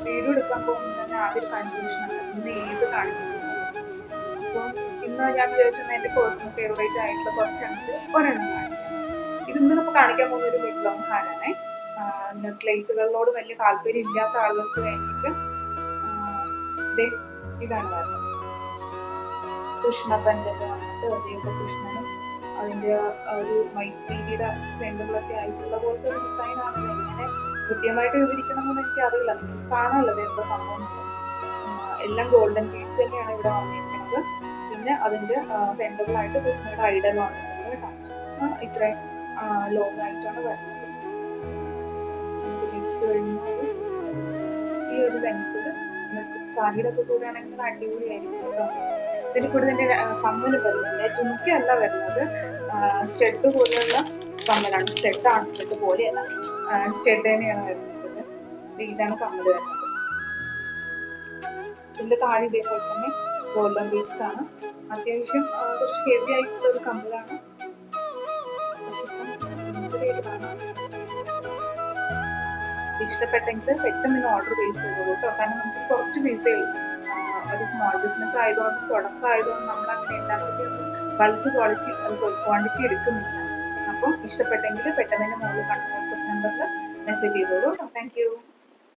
Video എടുക്കാൻ പോകുമ്പോൾ തന്നെ ആദ്യം ഒരു കൺഫ്യൂഷനാണ് ഇന്ന് ഏത് കാണിക്കുന്നത്. അപ്പോൾ ഇന്ന് ഞാൻ വിചാരിച്ചത് എൻ്റെ പേഴ്സണൽ ഫേവറേറ്റ് ആയിട്ടുള്ള കുറച്ചെണ്ണത്തിൽ ഒരെണ്ണം കാണിക്കാം. ഇന്ന് നമ്മൾ കാണിക്കാൻ പോകുന്ന ഒരു മിഡ് ലോങ് ഹാരാണേ. നെക്ലേസുകളിലോട് വലിയ താല്പര്യം ഇല്ലാത്ത ആളുകൾക്ക് വേണ്ടിയിട്ട് ഇതാണ് വരുന്നത്. കൃഷ്ണ പെൻഡന്റ് വന്നിട്ട് അതേപോലെ കൃഷ്ണനും അതിൻ്റെ ഒരു മൈത്രിയുടെ സെൻറ്ററിലൊക്കെ ആയിട്ടുള്ള പോലത്തെ ഒരു ഡിസൈനാണ്. എങ്ങനെ കൃത്യമായിട്ട് വിവരിക്കണമെന്ന് എനിക്ക് അറിയില്ല, കാണാമല്ലോ എന്താ സംഭവം. എല്ലാം ഗോൾഡൻ ബീഡ്സ് തന്നെയാണ് ഇവിടെ വന്നിരിക്കുന്നത്. പിന്നെ അതിൻ്റെ സെൻറ്ററിലായിട്ട് കൃഷ്ണയുടെ ഐഡൽ വന്നിട്ടുണ്ട് കേട്ടോ. ഇത്രയും ലോങ് ആയിട്ടാണ് വരുന്നത്. ഈ ഒരു ലെങ്ത് സാരിയുടെ ഒക്കെ കൂടെയാണെങ്കിൽ അടിപൊളിയായിരിക്കും കേട്ടോ. ഇതിന് കൂടെ തന്നെ കമ്മല് വരുന്നുണ്ട്. ചുമക്കല്ല വരുന്നത്, സ്റ്റെഡ് പോലെയുള്ള കമ്മലാണ്. സ്റ്റെഡ് പോലെയല്ല, സ്റ്റെഡ് തന്നെയാണ് വരുന്നത്. ഇതാണ് കമ്മല് വരുന്നത്. ഇതിന്റെ താഴെ ഇതേപോലെ തന്നെ ഗോൾഡൻ ബീഡ്സ് ആണ്. അത്യാവശ്യം കുറച്ച് ഹെവി ആയിട്ടുള്ള ഒരു കമ്മലാണ്. ഇഷ്ടപ്പെട്ടെങ്കിൽ പെട്ടെന്ന് ഓർഡർ പ്ലേസ് ചെയ്തോളൂ കേട്ടോ. കാരണം നമുക്ക് കുറച്ച് പീസേ ഉള്ളൂ. ഒരു സ്മോൾ ബിസിനസ് ആയതുകൊണ്ട്, തുടക്കമായതുകൊണ്ട് നമ്മൾ അങ്ങനെ എല്ലാവർക്കും ബൾക്ക് ക്വാണ്ടിറ്റി എടുക്കുന്നില്ല. അപ്പം ഇഷ്ടപ്പെട്ടെങ്കിൽ പെട്ടെന്ന് തന്നെ മുകളിൽ കണ്ട വാട്സ്ആപ്പ് നമ്പറിൽ മെസ്സേജ് ചെയ്തോളൂ. Thank you.